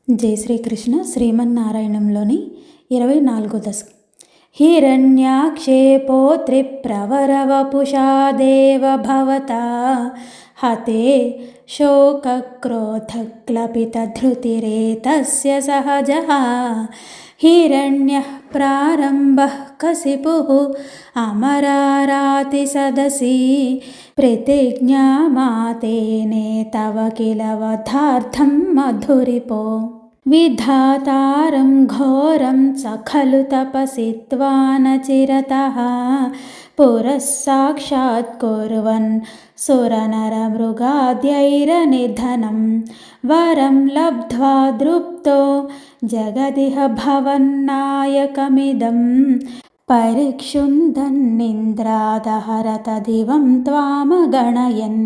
జై శ్రీకృష్ణ. శ్రీమన్నారాయణంలోని 24వ దశకం. హిరణ్యాక్షే పౌత్రిప్రవరవపుషా దేవ భవతా హతే శోకక్రోధక్లపితధృతిరేతస్య సహజః. హిరణ్యః ప్రారంభః కశిపుః అమరారాతి సదసి ప్రతిజ్ఞామాతేనే తవ కిల వధార్థం మధురిపో. విధాతారం ఘోరం చ ఖలు తపసి త్వానచిరతః పురః సాక్షాత్ కుర్వన్ సురనరమృగాద్యైరనిధనం వరం లబ్ధ్వా దృప్తో జగదిహ భవన్నాయకమిదం పరిక్షుందన్నింద్రాదహరత దివం త్వామగణయన్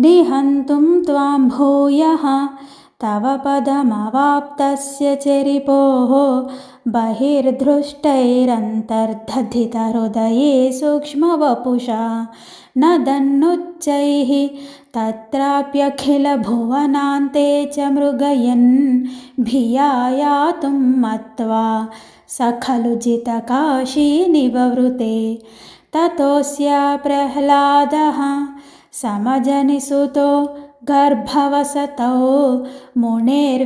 నిహంతుం త్వాం భూయః తవ పదమవాప్తస్య చరిపోః బహిర్దృష్టైరంతర్దధితహృదయే సూక్ష్మవపుషా నదన్నుచ్చైః తత్రాప్యఖిలభువనాన్తే చ మృగయన్ భియా యాతుం మత్వా స ఖలు జితకాశీ నివవృతే. తతోऽస్య ప్రహ్లాదः సమజనిసుతో గర్భవసతౌ మునేర్వీణాపాణేః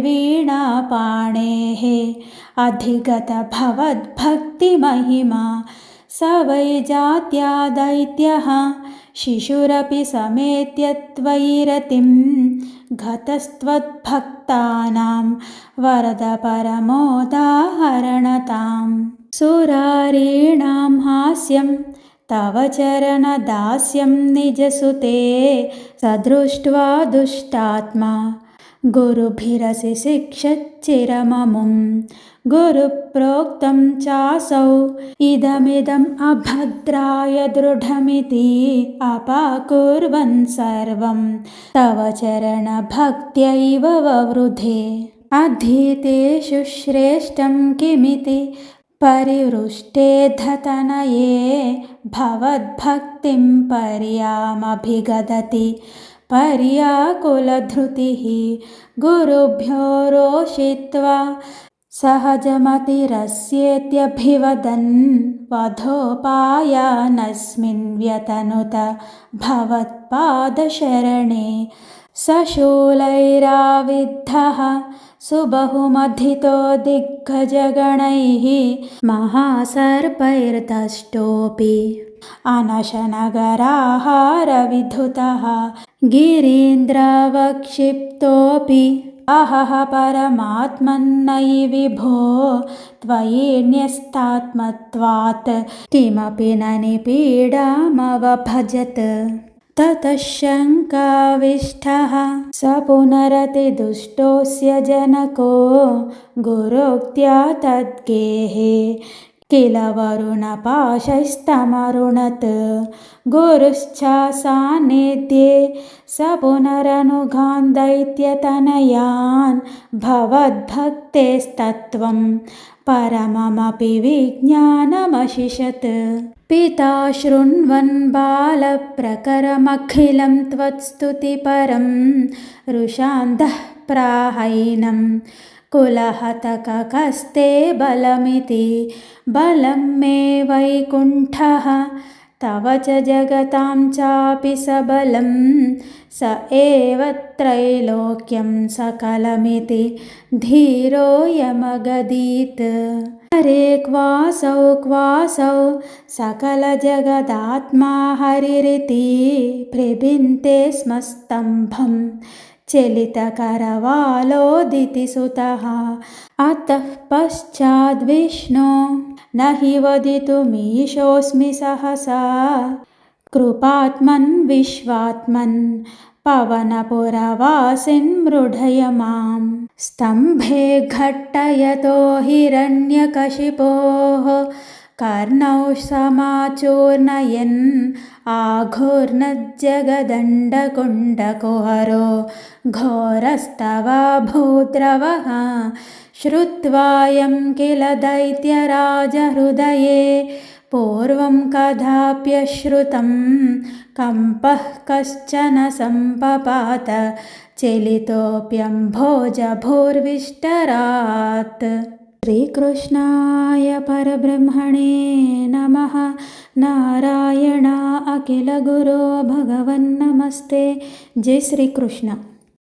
అధిగత భవద్భక్తిమహిమా స వై జాత్యా దైత్యः శిశురపి సಮೇత్య త్వయి రతిం గతస్త్వద్భక్తానాం వరద పరమోదాహరణతాం. సురారీణాం హాస్యం తవ చరణదాస్యం నిజసుతే సదృష్ట్వా దుష్టాత్మా గురుభిరసి శిక్షచ్చిరమముం. గురుప్రోక్తం చాసౌ ఇదమిదం అభద్రాయ దృఢమితి అపాకుర్వన్ సర్వం తవ చరణ భక్త్యైవ వవృధే. అధీతేషు శ్రేష్టం కిమితి పరివృష్టేధతనయే భవద్భక్తిం పర్యామభిగదతి పర్యాకులధృతిః. గురుభ్యో రోషిత్వా సహజమతిరస్యేత్యభివదన్ వధోపాయానస్మిన్ వ్యతనుత భవత్పాదశరణే. సశూలైరావిద్ధః సుబహుమధితో దిగ్గజగణైః మహాసర్పైర్దష్టోऽపి అనశనగరాహారవిధుతः గిరీంద్రవక్షిప్తోऽపి అహః పరమాత్మన్నయి విభో త్వయి న్యస్తాత్మత్వాత్ కిమపి న నిపీడామవభజత్. తతః శంకావిష్టః స పునరతిదుష్టోऽస్య జనకో గురోక్త్యా తద్గేహే కిల వరుణపాశైస్తమరుణత్. గురుశ్చాసాన్నిధ్యే స పునరనుగాన్ దైత్యతనయాన్ భవద్భక్తేస్తత్వం పరమమపి విజ్ఞానమశిషత్. పితా శృణ్వన్ బాలప్రకరమఖిలం త్వత్స్తుతిపరం రుషాంధః ప్రాహైనం కులహతకకస్తే బలమితి. బలం మే వైకుంఠః తవ చ జగతాం చాపి సబలం స ఏవ త్రైలోక్యం సకలమితి ధీరోऽయమగదీత్. హరే క్వాసౌ సకలజగదాత్మా హరిరితి ప్రభింతే స్మస్తంభం చలితకరవాలోదితిసుతః. అతః పశ్చాద్విష్ణో న హి వదితుమీశోऽస్మి సహసా కృపాత్మన్ విశ్వాత్మన్ పవనపురవాసిన్ మృఢయ మాం. స్తంభే ఘట్టయతో హిరణ్యకశిపోః కర్ణౌ సమాచూర్ణయన్ ఆఘూర్ణజ్జగదండకుండకుహరో ఘోరస్తవ భూద్రవః. శ్రుత్వాయం కిల దైత్యరాజహృదయే పూర్వం కదాప్యశ్రుతం కంపః కశ్చన సంపపాత चलितोऽप्यम्भोजभोर्विष्टरात्। श्रीकृष्णाय परब्रह्मणे नमः। नारायण अखिलगुरो भगवन्नमस्ते। जय श्री कृष्ण।